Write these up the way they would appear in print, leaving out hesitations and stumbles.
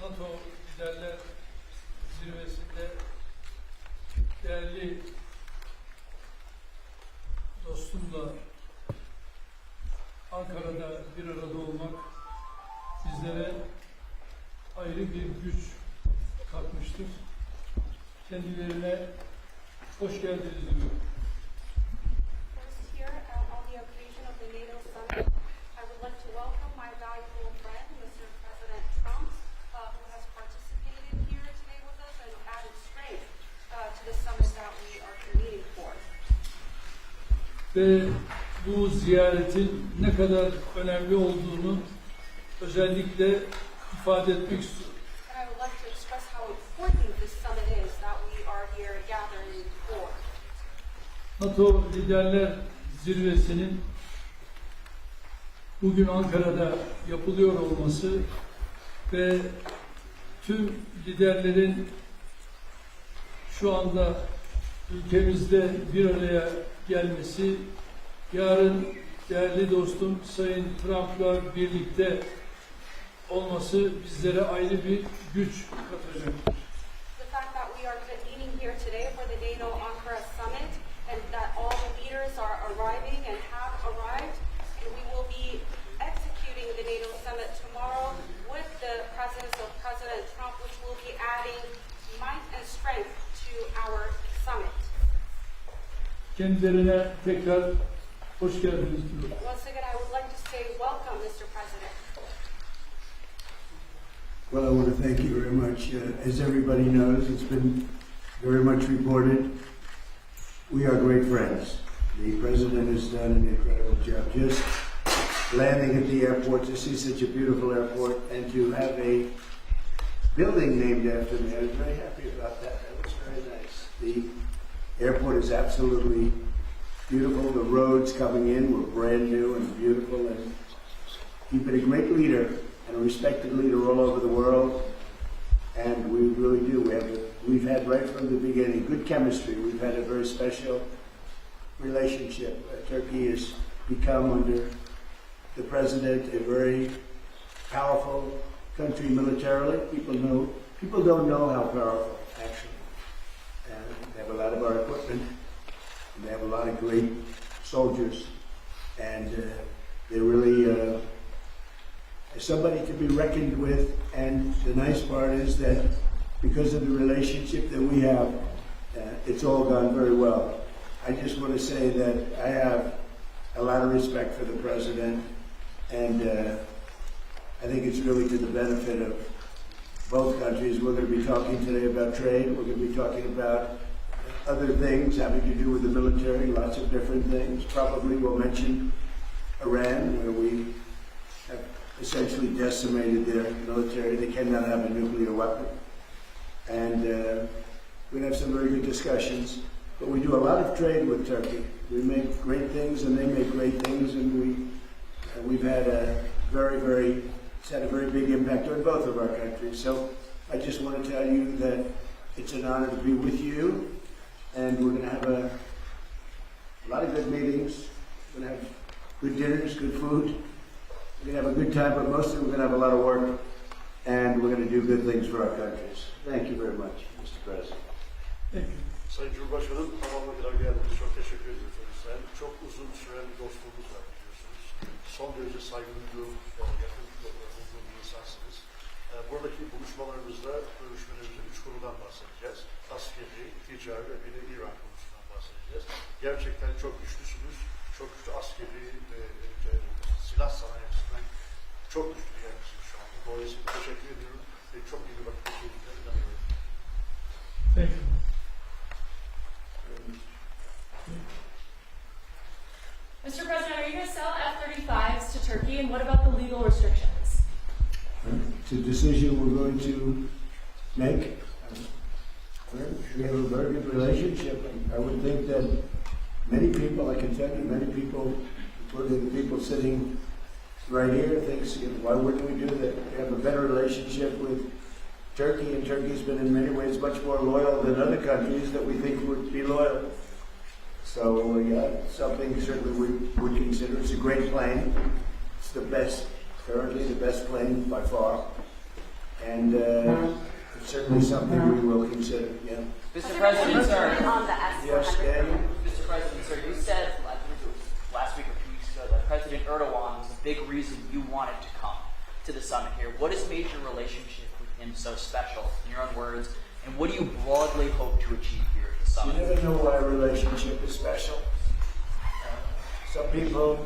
NATO Liderler Zirvesi'nde değerli dostumla Ankara'da bir arada olmak bizlere ayrı bir güç katmıştır. Kendilerine hoş geldiniz diyorum. Here, on the occasion of the NATO summit, I would like to welcome my valuable friend, Mr. President Trump, who has participated here today with us and added strength to the summit that we are convening for. Ve bu ziyaretin ne kadar önemli olduğunu özellikle ifade etmek istiyorum. And I would like to express how important this summit is that we are here gathering for. NATO Liderler Zirvesi'nin bugün Ankara'da yapılıyor olması ve tüm liderlerin şu anda ülkemizde bir araya gelmesi, yarın değerli dostum Sayın Trump'la birlikte olması bizlere ayrı bir güç katacaktır. The fact that we are convening here today for the NATO Ankara summit and that all the leaders are arriving and have arrived, and we will be executing the NATO summit tomorrow with the presence of President Trump, which will be adding might and strength to our summit. Kendilerine tekrar hoş geldiniz diyorum. Once again, I would like to say welcome, Mr. President. Well, I want to thank you very much. As everybody knows, it's been very much reported. We are great friends. The President has done an incredible job. Just landing at the airport, to see such a beautiful airport, and to have a building named after me. I was very happy about that. That was very nice. The airport is absolutely beautiful. The roads coming in were brand new and beautiful. And you've been a great leader and a respected leader all over the world. And we really do. We've had right from the beginning good chemistry. We've had a very special relationship. Turkey has become, under the president, a very powerful country militarily. People don't know how powerful, actually. And they have a lot of our equipment, and they have a lot of great soldiers, and they're really somebody to be reckoned with. And the nice part is that because of the relationship that we have, it's all gone very well. I just want to say that I have a lot of respect for the president, and I think it's really to the benefit of both countries. We're going to be talking today about trade. We're going to be talking about other things having to do with the military, lots of different things. Probably we'll mention Iran, where we have essentially decimated their military. They cannot have a nuclear weapon. And we're going to have some very good discussions. But we do a lot of trade with Turkey. We make great things and they make great things, and we've had it's had a very big impact on both of our countries. So I just want to tell you that it's an honor to be with you, and we're going to have a lot of good meetings. We're going to have good dinners, good food. We're going to have a good time, but mostly we're going to have a lot of work, and we're going to do good things for our countries. Thank you very much, Mr. President. Thank you. Sayın Cumhurbaşkanım, tamamına kadar geldiğiniz çok teşekkür ediyoruz. Sayın. Çok uzun süren bir dostluğumuz var biliyorsunuz. Son derece saygı duyduğum, yakın bulduğum bir insansınız. Buradaki buluşmalarımızda görüşmelerimizde 3 konudan bahsedeceğiz. Askeri, ticari ve bir de İran konusundan bahsedeceğiz. Gerçekten çok güçlüsünüz. Çok güçlü askeri ve silah sanayi açısından çok güçlü bir yersiniz şu anda. Dolayısıyla teşekkür ediyorum ve çok iyi bir vakit geçirdiğine inanıyorum. Thank you. Mr. President, are you going to sell F-35s to Turkey, and what about the legal restrictions? It's a decision we're going to make. We have a very good relationship. I would think that many people, I can tell you, many people, including the people sitting right here, thinks, why wouldn't we do that? We have a better relationship with Turkey, and Turkey's been in many ways much more loyal than other countries that we think would be loyal. So yeah, something certainly we would consider. It's a great plane. It's the best, currently the best plane by far. And it's certainly something we will consider. Yeah. Mr. President, sir. On the S-400. Yes, Daniel? Mr. President, sir, you said, I think it was last week or 2 weeks ago, that President Erdogan was a big reason you wanted to come to the summit here. What has made your relationship with him so special, in your own words, and what do you broadly hope to achieve here at the You summit? never know why a relationship is special. Some people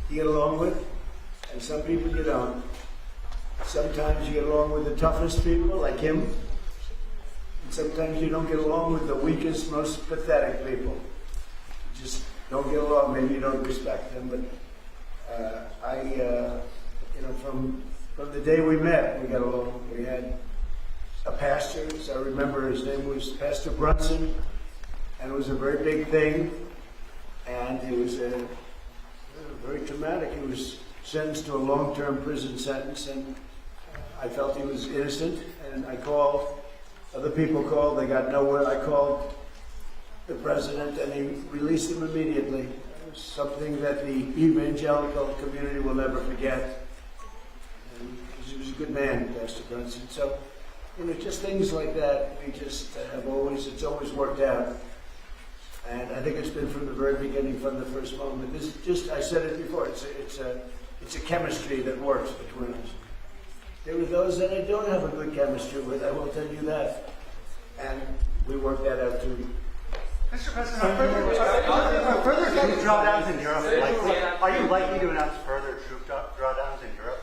you get along with, and some people you don't. Sometimes you get along with the toughest people, like him, and sometimes you don't get along with the weakest, most pathetic people. You just don't get along. Maybe you don't respect them, but from the day we met, we got along. We had a pastor, as I remember, his name was Pastor Brunson, and it was a very big thing, and it was very traumatic. He was sentenced to a long-term prison sentence, and I felt he was innocent, and I called, other people called, they got nowhere. I called the president, and he released him immediately. It was something that the evangelical community will never forget. And he was a good man, Pastor Brunson. So, just things like that, we just it's always worked out. And I think it's been from the very beginning, from the first moment. I said it before, it's a chemistry that works between us. There were those that I don't have a good chemistry with, I will tell you that. And we worked that out too. Mr. President, are further troop drawdowns in Europe likely? Are you likely to announce further troop drawdowns in Europe?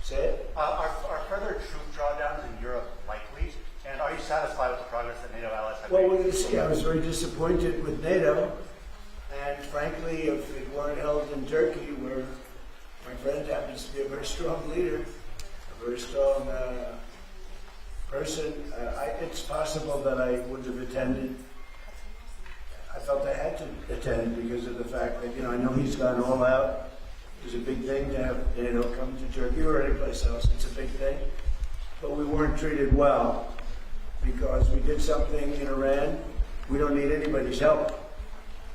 Say it? Are further troop drawdowns in Europe likely? And are you satisfied with the progress that NATO allies have Well, made? we're going to see. I was very disappointed with NATO. And frankly, if it weren't held in Turkey, where my friend happens to be a very strong leader, a very strong person, it's possible that I would have attended. I felt I had to attend because of the fact that, I know he's gone all out. It was a big thing to have NATO come to Turkey or any place else. It's a big thing. But we weren't treated well because we did something in Iran. We don't need anybody's help.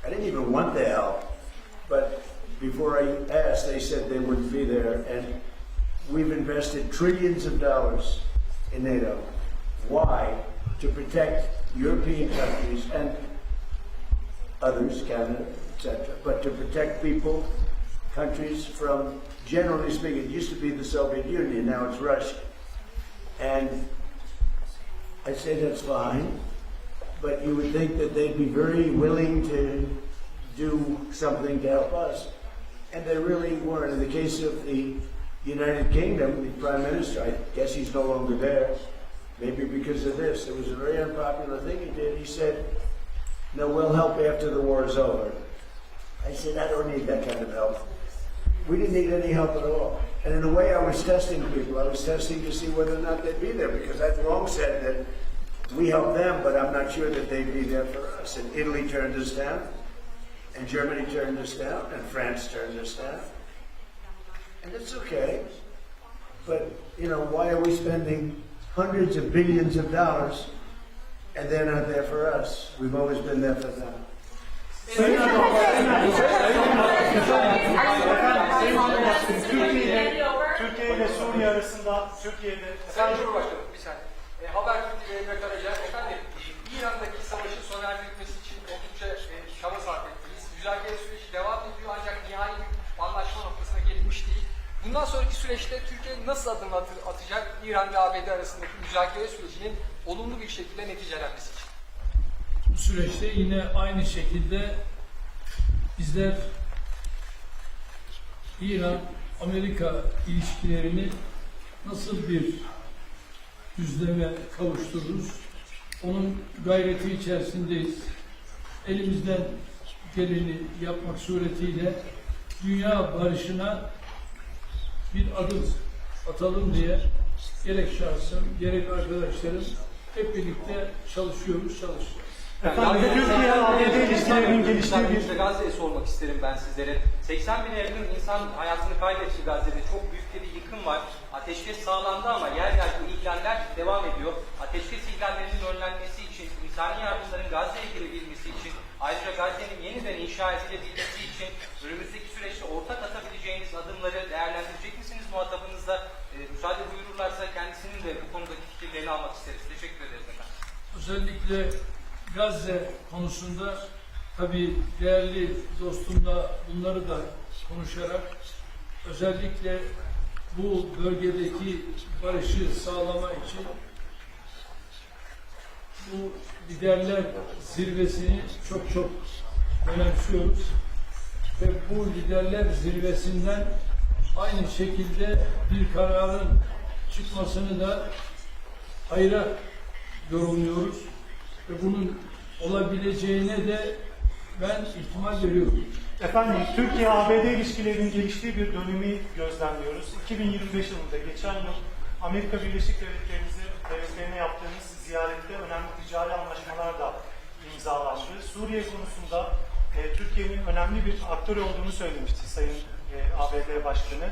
I didn't even want the help. But before I asked, they said they wouldn't be there. And we've invested trillions of dollars in NATO. Why? To protect European countries and others, Canada, etc., but to protect people, countries from, generally speaking, it used to be the Soviet Union, now it's Russia. And I say that's fine, but you would think that they'd be very willing to do something to help us. And they really weren't. In the case of the United Kingdom, the Prime Minister, I guess he's no longer there, maybe because of this. It was a very unpopular thing he did. He said, "No, we'll help after the war is over." I said, I don't need that kind of help. We didn't need any help at all. And in a way, I was testing people. I was testing to see whether or not they'd be there, because I've long said that we helped them, but I'm not sure that they'd be there for us. And Italy turned us down, and Germany turned us down, and France turned us down. And it's okay. But, why are we spending hundreds of billions of dollars and they're not there for us? We've always been there for them. Türkiye ile Suriye arasında Sayın Cumhurbaşkanım, bir saniye. Habertürk ve Karaca, efendim, İran'daki savaşın sona erdirilmesi için oldukça çaba sarf ettiniz. Müzakere süreci devam ediyor ancak nihai bir anlaşma noktasına gelinmiş değil. Bundan sonraki süreçte Türkiye nasıl adım atacak İran ve ABD arasındaki müzakere sürecinin olumlu bir şekilde neticelenmesi için? Bu süreçte yine aynı şekilde bizler İran-Amerika ilişkilerini nasıl bir düzleme kavuştururuz? Onun gayreti içerisindeyiz. Elimizden geleni yapmak suretiyle dünya barışına bir adım atalım diye gerek şahsım, gerek arkadaşlarım hep birlikte çalışıyoruz. Türkiye-ABD ilişkilerinin geliştiği bir... Gazze'ye sormak isterim ben sizlere. 80 bine yakın insan hayatını kaybetti Gazze'de. Çok büyük bir yıkım var. Ateşkes sağlandı ama yer yer bu ihlaller devam ediyor. Ateşkes ihlallerinin önlenmesi için, insani yardımların Gazze'ye girebilmesi için, ayrıca Gazze'nin yeniden inşa edilebilmesi için önümüzdeki süreçte ortak atabileceğiniz adımları değerlendirecek misiniz muhatabınızla? Müsaade buyururlarsa kendisinin özellikle Gazze konusunda tabii değerli dostumla bunları da konuşarak özellikle bu bölgedeki barışı sağlama için bu liderler zirvesini çok önemsiyoruz. Ve bu liderler zirvesinden aynı şekilde bir kararın çıkmasını da hayra yorumluyoruz. Ve bunun olabileceğine de ben ihtimal veriyorum. Efendim, Türkiye-ABD ilişkilerinin geliştiği bir dönemi gözlemliyoruz. 2025 yılında geçen yıl Amerika Birleşik Devletleri'ne yaptığımız ziyarette önemli ticari anlaşmalar da imzalandı. Suriye konusunda Türkiye'nin önemli bir aktör olduğunu söylemişti Sayın ABD Başkanı.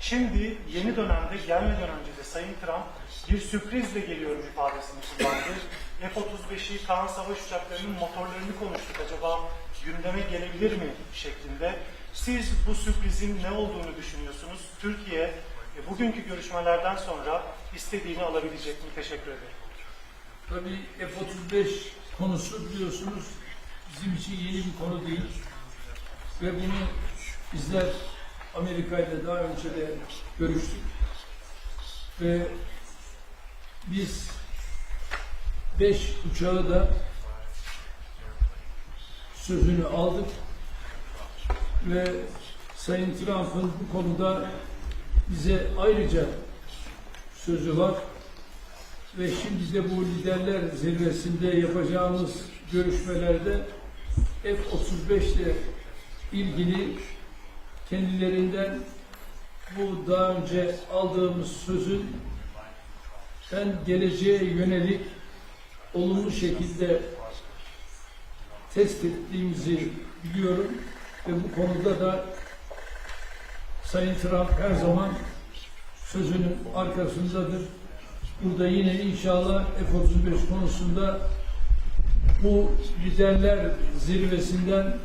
Şimdi yeni dönemde gelmeden önce de Sayın Trump bir sürprizle geliyorum ifadesini kullandı. F-35'i, Kaan savaş uçaklarının motorlarını konuştuk. Acaba gündeme gelebilir mi şeklinde. Siz bu sürprizin ne olduğunu düşünüyorsunuz? Türkiye bugünkü görüşmelerden sonra istediğini alabilecek mi? Teşekkür ederim. Tabii F-35 konusu biliyorsunuz bizim için yeni bir konu değil. Ve bunu bizler Amerika ile daha önce de görüştük. Ve biz 5 uçağı da sözünü aldık ve Sayın Trump'ın bu konuda bize ayrıca sözü var ve şimdi de bu liderler zirvesinde yapacağımız görüşmelerde F-35 ile ilgili kendilerinden bu daha önce aldığımız sözün ben geleceğe yönelik olumlu şekilde test ettiğimizi biliyorum ve bu konuda da Sayın Trump her zaman sözünün arkasındadır. Burada yine inşallah F-35 konusunda bu liderler zirvesinden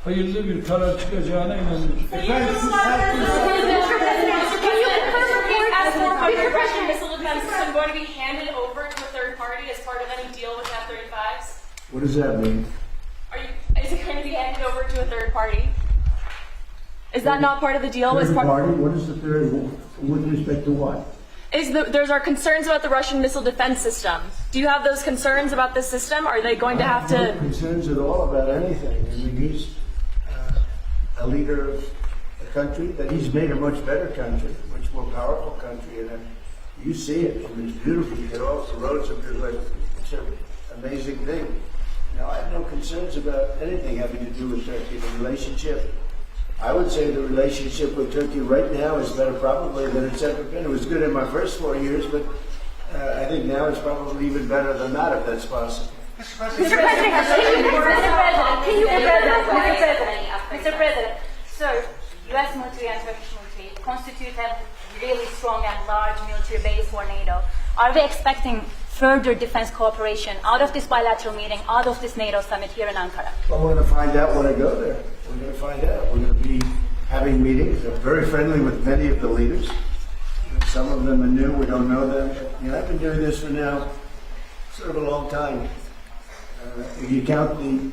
hayırlı bir karar çıkacağına inanıyorum. Your Russian missile defense system going to be handed over to a third party as part of any deal with F-35s? What does that mean? Is it going to be handed over to a third party? Is that not part of the deal? Third party? What is the third? With respect to what? There's our concerns about the Russian missile defense system. Do you have those concerns about this system? Are they going to have No to? concerns at all about anything. I mean, he's a leader of a country that he's made a much better country, much more powerful country, and you see it. I mean, it's beautiful. You get off the roads of your life. It's an amazing thing. Now, I have no concerns about anything having to do with Turkey. The relationship, I would say the relationship with Turkey right now is better probably than it's ever been. It was good in my first 4 years, but I think now it's probably even better than that, if that's possible. Mr. President, so U.S. military and Turkish military constitute a really strong and large military base for NATO. Are we expecting further defense cooperation out of this bilateral meeting, out of this NATO summit here in Ankara? Well, we're going to find out when I go there. We're going to find out. We're going to be having meetings. I'm very friendly with many of the leaders. Some of them are new. We don't know them. But, I've been doing this for now sort of a long time. If you count the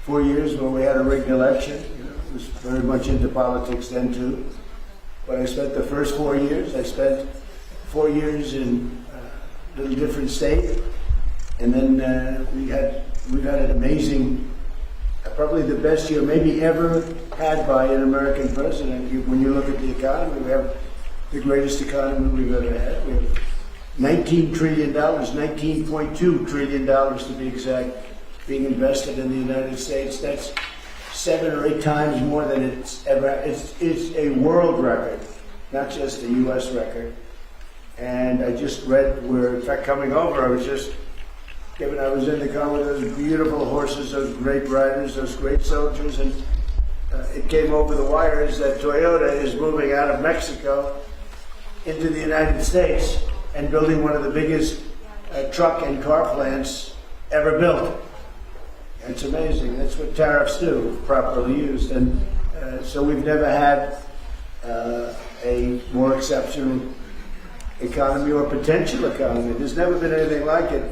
4 years when we had a rigged election, I was very much into politics then too. But I spent the first 4 years. I spent 4 years in a little different state, and then we've had an amazing, probably the best year maybe ever had by an American president. When you look at the economy, we have the greatest economy we've ever had. We have $19 trillion, $19.2 trillion to be exact, being invested in the United States. That's 7 or 8 times more than it's ever. It's a world record, not just a U.S. record. And I just read where, in fact, coming over, I was in the car with those beautiful horses, those great riders, those great soldiers, and it came over the wires that Toyota is moving out of Mexico into the United States and building one of the biggest truck and car plants ever built. It's amazing. That's what tariffs do, properly used. And so we've never had a more exceptional economy or potential economy. There's never been anything like it.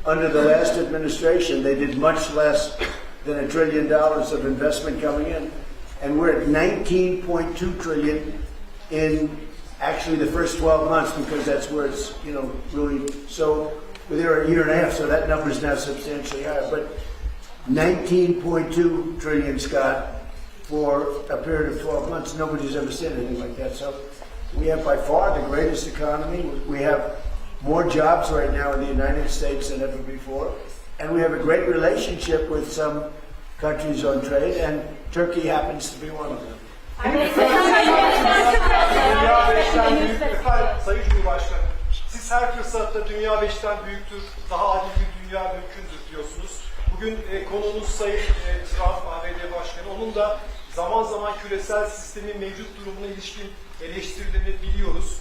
under the last administration, they did much less than $1 trillion of investment coming in. And we're at 19.2 trillion in actually the first 12 months, because that's where it's, really, so they're a year and a half, so that number is now substantially higher. But 19.2 trillion, Scott, for a period of 12 months. Nobody's ever seen anything like that. So we have by far the greatest economy. We have more jobs right now in the United States than ever before. And we have a great relationship with some countries on trade, and Turkey happens to be one of them. Dünya beşten büyük. Efendim, Sayın Cumhurbaşkanı, siz her fırsatta dünya beşten büyüktür, daha adil bir dünya mümkündür diyorsunuz. Bugün konuğunuz Sayın Trump, ABD Başkanı, onun da zaman zaman küresel sistemin mevcut durumuna ilişkin eleştirilerini biliyoruz.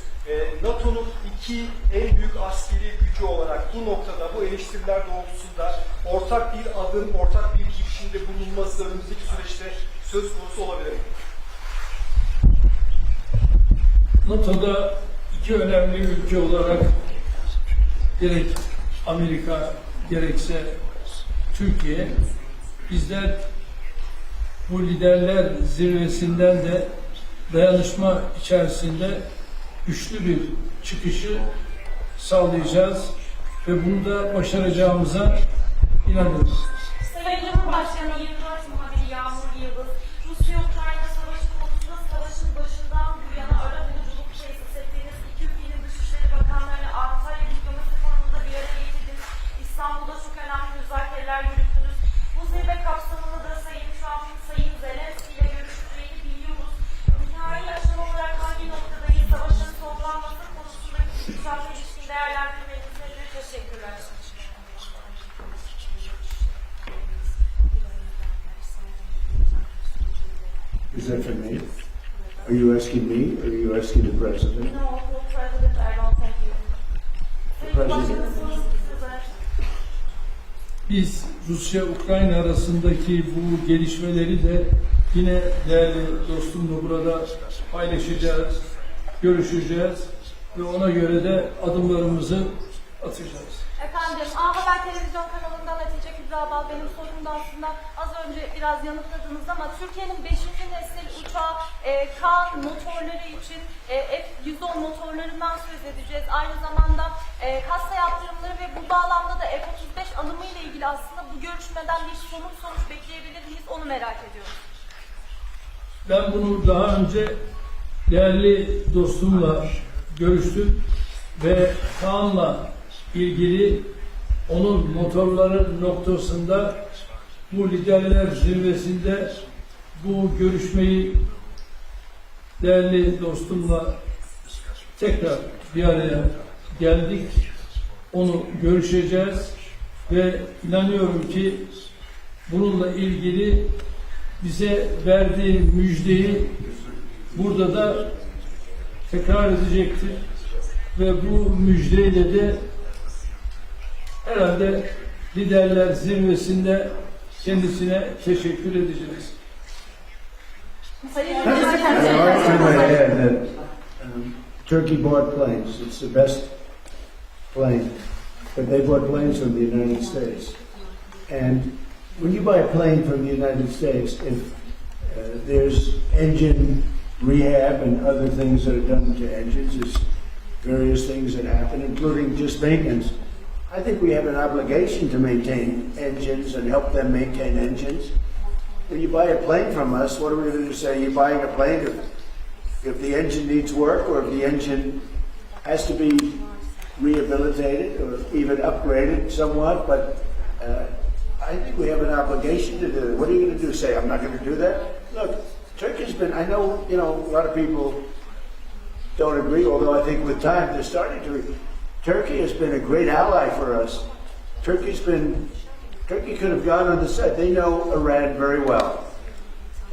NATO'nun iki en büyük askeri gücü olarak bu noktada, bu eleştiriler doğrultusunda ortak bir adım, ortak bir girişimde bulunması önümüzdeki süreçte söz konusu olabilir mi? NATO'da iki önemli ülke olarak gerek Amerika gerekse Türkiye, bizler bu liderler zirvesinden de dayanışma içerisinde güçlü bir çıkışı sağlayacağız ve bunu da başaracağımıza inanıyoruz. Sayın Cumhurbaşkanı 24 muhabiri Yağmur Yıldız, Rusya-Ukrayna savaşı konusunda savaşın başından bu yana arabuluculuk tesis ettiğiniz iki ülkenin Dışişleri Bakanlarını Antalya Diplomasi Fonu'nda bir araya getirdiniz. İstanbul'da çok önemli müzakereler yürüttünüz. Bu zirve kapsamında da Sayın Trump'ın Sayın Zelenski ile görüştüğünü biliyoruz. Nihai aşama olarak hangi noktadayız? Savaşın sonlanması konusundaki Trump'la ilişkin değerlendirmeniz nedir? Teşekkürler. Is that for me? Are you asking me, or are you asking the president? No, President Erdogan, thank you. Sayın Başkanı, size. Biz Rusya-Ukrayna arasındaki bu gelişmeleri de yine değerli dostumla burada paylaşacağız, görüşeceğiz ve ona göre de adımlarımızı atacağız. Efendim, A Haber televizyon kanalından Hatice Kübra Bal, benim sorumda aslında az önce biraz yanıtladınız ama Türkiye'nin 5. nesil uçağı Kaan motorları için F-110 motorlarından söz edeceğiz. Aynı zamanda kasa yaptırımları ve bu bağlamda da F-35 alımı ile ilgili aslında bu görüşmeden bir sonuç bekleyebilir miyiz? Onu merak ediyorum. Ben bunu daha önce değerli dostumla görüştüm ve Kaan'la ilgili onun motorları noktasında bu liderler zirvesinde bu görüşmeyi değerli dostumla tekrar bir araya geldik. Onu görüşeceğiz ve inanıyorum ki bununla ilgili bize verdiği müjdeyi burada da tekrar edecektir ve bu müjdeyle de herhalde liderler zirvesinde kendisine teşekkür edeceğiz. Turkey bought planes. It's the best plane, but they bought planes from the United States. And when you buy a plane from the United States, if there's engine rehab and other things that are done to engines, there's various things that happen, including just maintenance. I think we have an obligation to maintain engines and help them maintain engines. When you buy a plane from us, what are we going to say? You're buying a plane if the engine needs work or if the engine has to be rehabilitated or even upgraded somewhat, but I think we have an obligation to do it. What are you going to do? Say, I'm not going to do that? Look, Turkey's been, I know, a lot of people don't agree, although I think with time they're starting to agree. Turkey has been a great ally for us. Turkey could have gone on the side. They know Iran very well,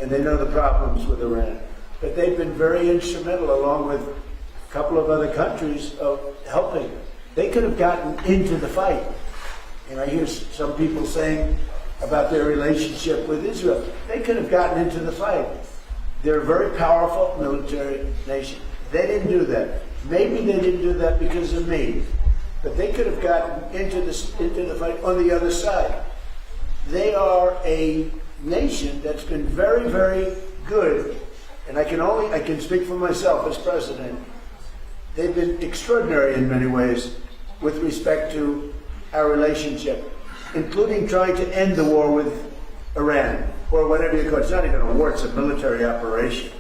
and they know the problems with Iran. But they've been very instrumental, along with a couple of other countries, of helping. They could have gotten into the fight. And I hear some people saying about their relationship with Israel. They could have gotten into the fight. They're a very powerful military nation. They didn't do that. Maybe they didn't do that because of me. but they could have gotten into the fight on the other side. They are a nation that's been very, very good, and I can speak for myself as president. They've been extraordinary in many ways with respect to our relationship, including trying to end the war with Iran, or whatever you call it. It's not even a war, it's a military operation.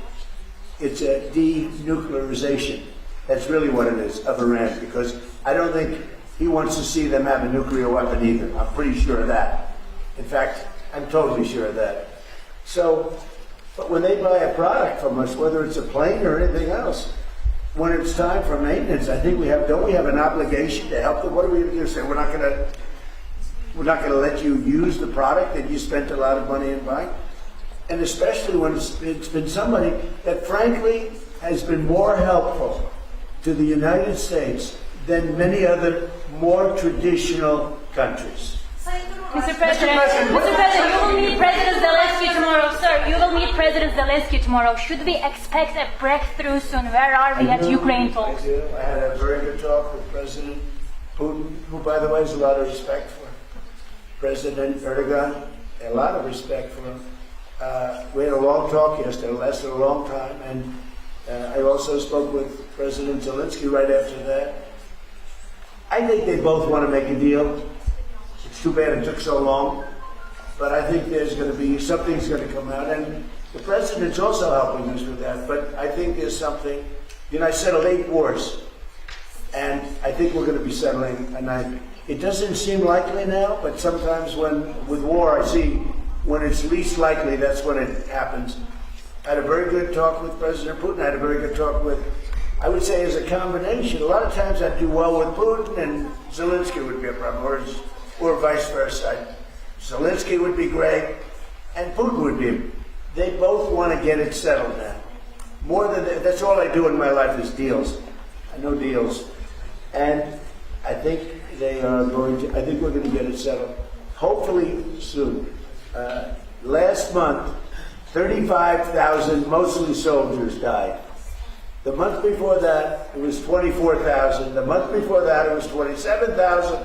It's a denuclearization. That's really what it is, of Iran, because I don't think he wants to see them have a nuclear weapon either. I'm pretty sure of that. In fact, I'm totally sure of that. So, but when they buy a product from us, whether it's a plane or anything else, when it's time for maintenance, I think don't we have an obligation to help them? What are we going to do? Say we're not going to let you use the product that you spent a lot of money in buying? And especially when it's been somebody that frankly has been more helpful to the United States than many other more traditional countries. Mr. President, you will meet President Zelensky tomorrow, sir. You will meet President Zelensky tomorrow. Should we expect a breakthrough soon? Where are we at Ukraine talks? I do. I had a very good talk with President Putin, who, by the way, has a lot of respect for President Erdogan, a lot of respect for him. We had a long talk yesterday. It lasted a long time, and I also spoke with President Zelensky right after that. I think they both want to make a deal. It's too bad it took so long, but I think there's going to be, something's going to come out, and the president's also helping us with that, but I think there's something, I settled 8 wars, and I think we're going to be settling a 9th. It doesn't seem likely now, but sometimes with war, I see when it's least likely, that's when it happens. I had a very good talk with President Putin. I had a very good talk with, I would say as a combination. A lot of times I'd do well with Putin and Zelensky would be a problem, or vice versa. Zelensky would be great and Putin would be. They both want to get it settled now. More than that, that's all I do in my life is deals. I know deals. And I think I think we're going to get it settled. Hopefully soon. Last month, 35,000, mostly soldiers, died. The month before that, it was 24,000. The month before that, it was 27,000.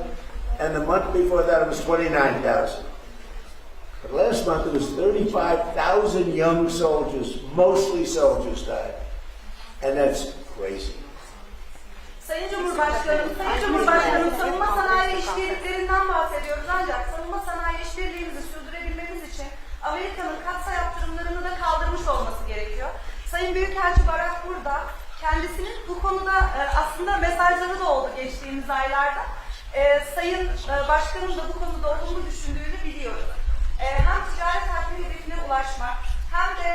And the month before that, it was 29,000. But last month, it was 35,000 young soldiers, mostly soldiers, died. And that's crazy. Sayın Cumhurbaşkanım, savunma sanayi işbirliklerinden bahsediyoruz ancak savunma sanayi işbirliğimizi sürdürebilmemiz için Amerika'nın katsa yaptırımlarını da kaldırmış olması gerekiyor. Sayın Büyükelçi Barak burada, kendisinin bu konuda aslında mesajları da oldu geçtiğimiz aylarda. Sayın Başkanım da bu konuda olumlu düşündüğünü biliyoruz. Hem ticaret hacmi hedefine ulaşmak hem de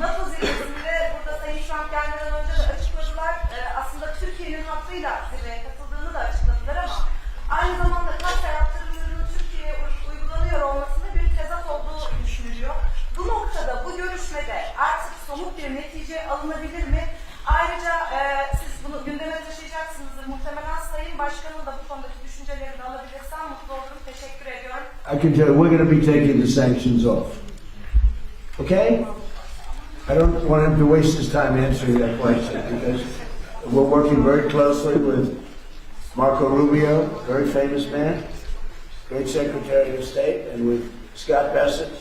NATO zirvesinde burada Sayın Trump gelmeden önce de açıkladılar. Aslında Türkiye'nin hattıyla zirveye katıldığını da açıkladılar ama aynı zamanda katsa yaptırımlarının Türkiye'ye uygulanıyor olmasında bir tezat olduğu düşünülüyor. Bu noktada, bu görüşmede artık somut bir netice alınabilir mi? Ayrıca siz bunu gündeme taşıyacaksınızdır. Muhtemelen Sayın Başkan'ın da bu konudaki düşüncelerini alabilirsem mutlu olurum. Teşekkür ediyorum. I can tell you, we're going to be taking the sanctions off. Okay? I don't want him to waste his time answering that question because we're working very closely with Marco Rubio, very famous man, great Secretary of State, and with Scott Bessent,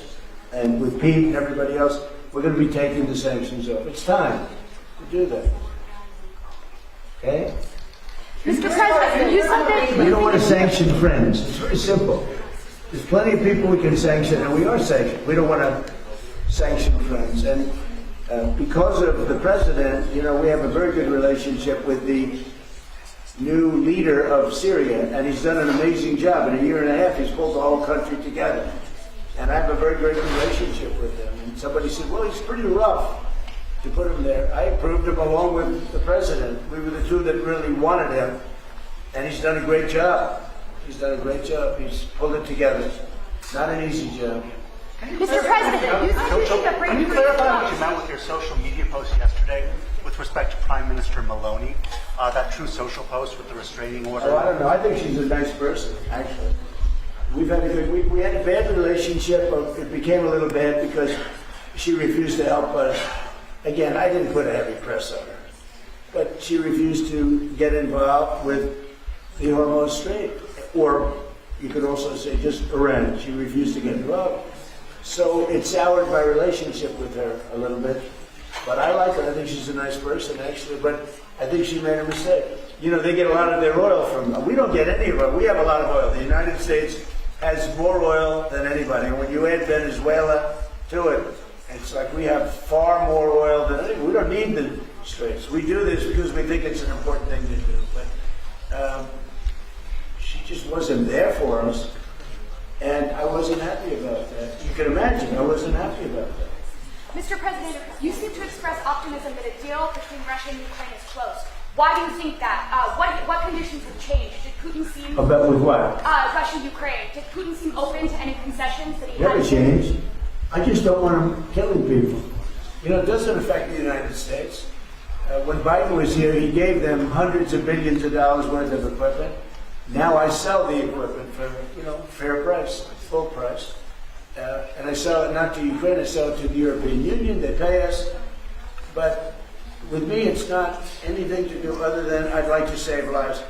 and with Pete and everybody else. We're going to be taking the sanctions off. It's time to do that. Okay? Mr. President, you said that We don't want to sanction friends. It's very simple. There's plenty of people we can sanction, and we are sanctioned. We don't want to sanction friends. And because of the president, we have a very good relationship with the new leader of Syria, and he's done an amazing job. In a year and a half, he's pulled the whole country together. And I have a very great relationship with him. And somebody said, well, he's pretty rough to put him there. I approved him along with the president. We were the two that really wanted him. And he's done a great job. He's done a great job. He's pulled it together. Not an easy job. Mr. President, you said that Can you clarify what you meant with your social media post yesterday with respect to Prime Minister Maloney? That True Social post with the restraining order? Oh, I don't know. I think she's a nice person, actually. We had a bad relationship, but it became a little bad because she refused to help us. Again, I didn't put a heavy press on her, but she refused to get involved with the Hormuz Strait. Or you could also say just Iran. She refused to get involved. So it soured my relationship with her a little bit. But I like her. I think she's a nice person, actually. But I think she made a mistake. You know, they get a lot of their oil from... We don't get any of it. We have a lot of oil. The United States has more oil than anybody. And when you add Venezuela to it, it's like we have far more oil than anybody. We don't need the straits. We do this because we think it's an important thing to do. But she just wasn't there for us. And I wasn't happy about that. You can imagine, I wasn't happy about that. Mr. President, you seem to express optimism that a deal between Russia and Ukraine is close. Why do you think that? What conditions have changed? Did Putin seem... About with what? Russia-Ukraine. Did Putin seem open to any concessions that he had? Never changed. I just don't want him killing people. You know, it doesn't affect the United States. When Biden was here, he gave them hundreds of billions of dollars worth of equipment. Now I sell the equipment for, you know, fair price, full price. And I sell it not to Ukraine, I sell it to the European Union. They pay us. But with me, it's not anything to do other than I'd like to save lives.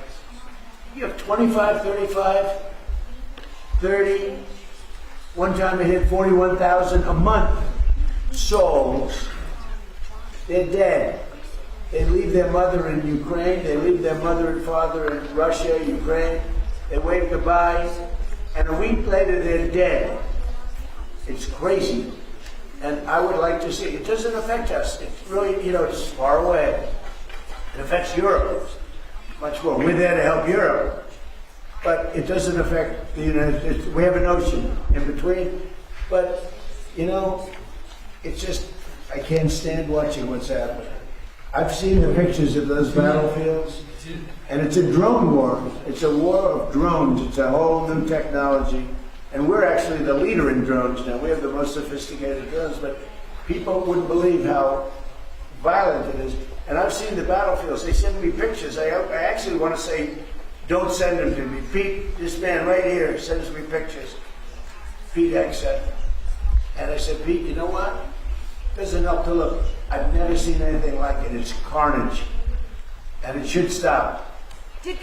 You have 25, 35, 30. One time I hit 41,000 a month souls. They're dead. They leave their mother in Ukraine. They leave their mother and father in Russia, Ukraine. They wave goodbye. And a week later, they're dead. It's crazy. And I would like to see, it doesn't affect us. It's really, you know, it's far away. It affects Europe much more. We're there to help Europe. But it doesn't affect the United States. We have an ocean in between. But, you know, it's just, I can't stand watching what's happening. I've seen the pictures of those battlefields, and it's a drone war. It's a war of drones. It's a whole new technology. And we're actually the leader in drones now. We have the most sophisticated drones, but people wouldn't believe how violent it is. And I've seen the battlefields. They send me pictures. I actually want to say, don't send them to me. Pete, this man right here, sends me pictures. Pete Hegseth. And I said, Pete, you know what? There's enough to look. I've never seen anything like it. It's carnage. And it should stop. Did